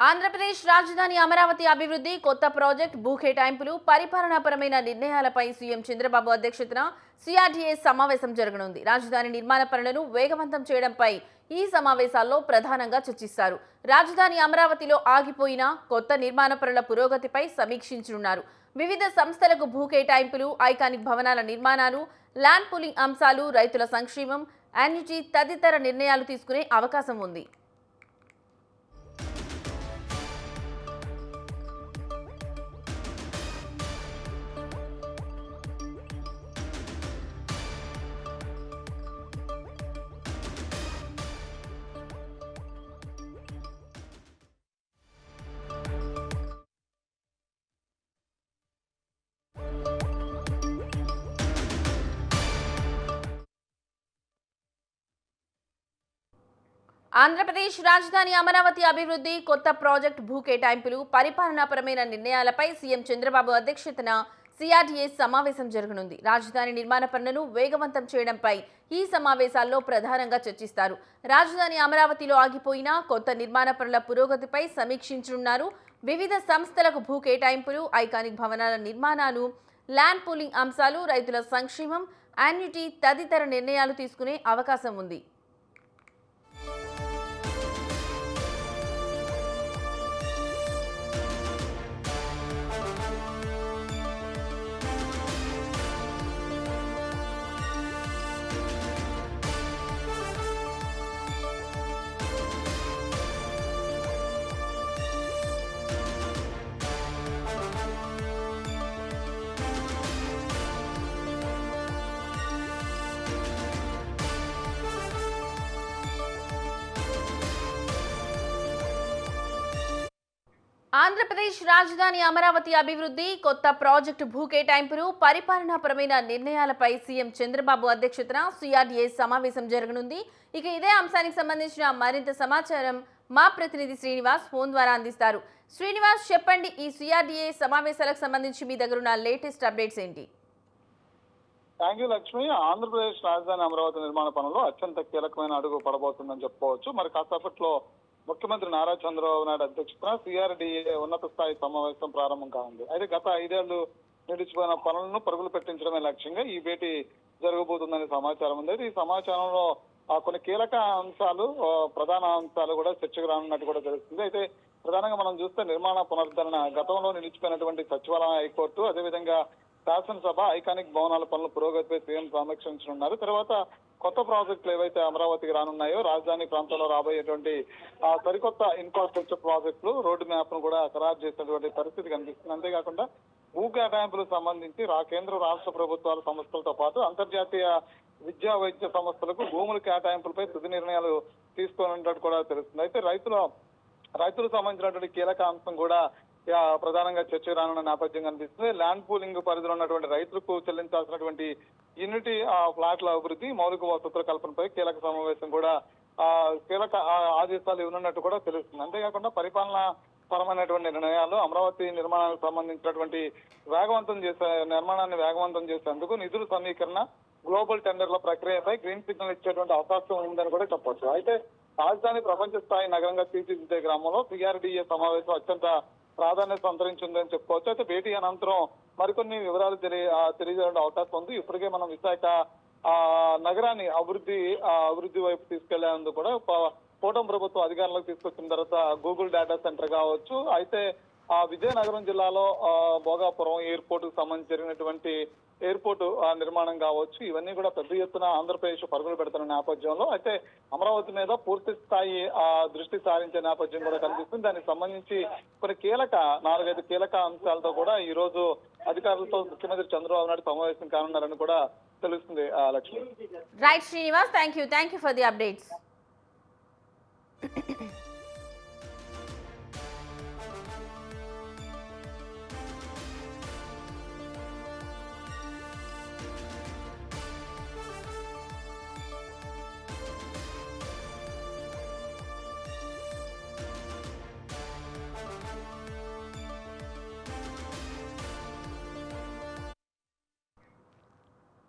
ఆంధ్రప్రదేశ్ రాజధాని అమరావతి అభివృద్ధి కొత్త ప్రాజెక్ట్ భూ కేటాయింపులు పరిపాలనాపరమైన నిర్ణయాలపై సీఎం చంద్రబాబు అధ్యక్షతన సిఆర్డీఏ సమావేశం జరగనుంది. రాజధాని నిర్మాణ పనులను వేగవంతం చేయడంపై ఈ సమావేశాల్లో ప్రధానంగా చర్చిస్తారు. రాజధాని అమరావతిలో ఆగిపోయిన కొత్త నిర్మాణ పనుల పురోగతిపై సమీక్షించనున్నారు. వివిధ సంస్థలకు భూ కేటాయింపులు, ఐకానిక్ భవనాల నిర్మాణాలు, ల్యాండ్ పూలింగ్ అంశాలు, రైతుల సంక్షేమం, యాన్యుటీ తదితర నిర్ణయాలు తీసుకునే అవకాశం ఉంది. ఆంధ్రప్రదేశ్ రాజధాని అమరావతి అభివృద్ధి కొత్త ప్రాజెక్ట్ భూ కేటాయింపులు పరిపాలనాపరమైన నిర్ణయాలపై సీఎం చంద్రబాబు అధ్యక్షతన సిఆర్డీఏ సమావేశం జరగనుంది. రాజధాని నిర్మాణ పనులను వేగవంతం చేయడంపై ఈ సమావేశాల్లో ప్రధానంగా చర్చిస్తారు. రాజధాని అమరావతిలో ఆగిపోయిన కొత్త నిర్మాణ పనుల పురోగతిపై సమీక్షించనున్నారు. వివిధ సంస్థలకు భూ కేటాయింపులు, ఐకానిక్ భవనాల నిర్మాణాలు, ల్యాండ్ పూలింగ్ అంశాలు, రైతుల సంక్షేమం, యాన్యుటీ తదితర నిర్ణయాలు తీసుకునే అవకాశం ఉంది. ఆంధ్రప్రదేశ్ రాజధాని అమరావతి అభివృద్ధి కొత్త ప్రాజెక్టు భూ కేటాయింపులు పరిపాలనాపరమైన నిర్ణయాలపై సీఎం చంద్రబాబు అధ్యక్షతన సిఆర్డీఏ సమావేశం జరగనుంది. ఇక ఇదే అంశానికి సంబంధించిన మరింత సమాచారం మా ప్రతినిధి శ్రీనివాస్ ఫోన్ ద్వారా అందిస్తారు. శ్రీనివాస్, చెప్పండి, ఈ సిఆర్డీఏ సమావేశాలకు సంబంధించి మీ దగ్గర ఉన్న లేటెస్ట్ అప్డేట్స్ ఏంటి? Thank you Lakshmi. ఆంధ్రప్రదేశ్ రాజధాని అమరావతి నిర్మాణ పనుల్లో అత్యంత కీలకమైన అడుగు పడబోతుందని చెప్పుకోవచ్చు. మరి కాసేపట్లో ముఖ్యమంత్రి నారా చంద్రబాబు నాయుడు అధ్యక్షతన సిఆర్డీఏ ఉన్నత స్థాయి సమావేశం ప్రారంభం కానుంది. అయితే గత 5 ఏళ్లు నిలిచిపోయిన పనులను పరుగులు పెట్టించడమే లక్ష్యంగా ఈ భేటీ జరగబోతుందనే సమాచారం ఉంది. ఈ సమాచారంలో కొన్ని కీలక అంశాలు, ప్రధాన అంశాలు కూడా చర్చకు రానున్నట్టు కూడా తెలుస్తుంది. అయితే ప్రధానంగా మనం చూస్తే నిర్మాణ పునరుద్ధరణ, గతంలో నిలిచిపోయినటువంటి సచివాలయ, హైకోర్టు, అదేవిధంగా శాసనసభ, ఐకానిక్ భవనాల పనుల పురోగతిపై సీఎం సమీక్షించనున్నారు. తర్వాత కొత్త ప్రాజెక్టులు ఏవైతే అమరావతికి రానున్నాయో, రాజధాని ప్రాంతంలో రాబోయేటువంటి సరికొత్త ఇన్ఫ్రాస్ట్రక్చర్ ప్రాజెక్టులు, రోడ్డు మ్యాప్ ను కూడా ఖరారు చేసినటువంటి పరిస్థితి కనిపిస్తుంది. అంతేకాకుండా భూ కేటాయింపులకు సంబంధించి కేంద్ర రాష్ట్ర ప్రభుత్వాల సంస్థలతో పాటు అంతర్జాతీయ విద్యా వైద్య సంస్థలకు భూముల కేటాయింపులపై తుది నిర్ణయాలు తీసుకోనున్నట్టు కూడా తెలుస్తుంది. అయితే రైతులకు సంబంధించినటువంటి కీలక అంశం కూడా ప్రధానంగా చర్చ రానున్న నేపథ్యం కనిపిస్తుంది. ల్యాండ్ పూలింగ్ పరిధిలో ఉన్నటువంటి రైతులకు చెల్లించాల్సినటువంటి యూనిటీ ఫ్లాట్ల అభివృద్ధి, మౌలిక వసతుల కల్పనపై కీలక సమావేశం కూడా కీలక ఆదేశాలు ఇవ్వనున్నట్టు కూడా తెలుస్తుంది. అంతేకాకుండా పరిపాలన పరమైనటువంటి నిర్ణయాలు, అమరావతి నిర్మాణానికి సంబంధించినటువంటి నిర్మాణాన్ని వేగవంతం చేసేందుకు నిధుల సమీకరణ, గ్లోబల్ టెండర్ల ప్రక్రియపై గ్రీన్ సిగ్నల్ ఇచ్చేటువంటి అవకాశం ఉందని కూడా చెప్పొచ్చు. అయితే రాజధాని ప్రపంచ స్థాయి నగరంగా తీర్చిదిద్దే గ్రామంలో సిఆర్డీఏ సమావేశం అత్యంత ప్రాధాన్యత సంతరించిందని చెప్పుకోవచ్చు. అయితే భేటీ అనంతరం మరికొన్ని వివరాలు తెలియజేయడం అవకాశం ఉంది. ఇప్పటికే మనం విశాఖ నగరాన్ని అభివృద్ధి వైపు తీసుకెళ్లేందుకు కూడా కూటమి ప్రభుత్వం అధికారంలోకి తీసుకొచ్చిన తర్వాత గూగుల్ డేటా సెంటర్ కావచ్చు, అయితే విజయనగరం జిల్లాలో భోగాపురం ఎయిర్పోర్ట్ కు సంబంధించి జరిగినటువంటి ఎయిర్పోర్ట్ నిర్మాణం కావచ్చు, ఇవన్నీ కూడా పెద్ద ఎత్తున ఆంధ్రప్రదేశ్ పరుగులు పెడుతున్న నేపథ్యంలో అయితే అమరావతి మీద పూర్తి స్థాయి దృష్టి సారించే నేపథ్యం కూడా కనిపిస్తుంది. దానికి సంబంధించి కొన్ని 4-5 కీలక అంశాలతో కూడా ఈ రోజు అధికారులతో ముఖ్యమంత్రి చంద్రబాబు నాయుడు సమావేశం కానున్నారని కూడా తెలుస్తుంది. Lakshmi. Right Srinivas, thank you for the updates.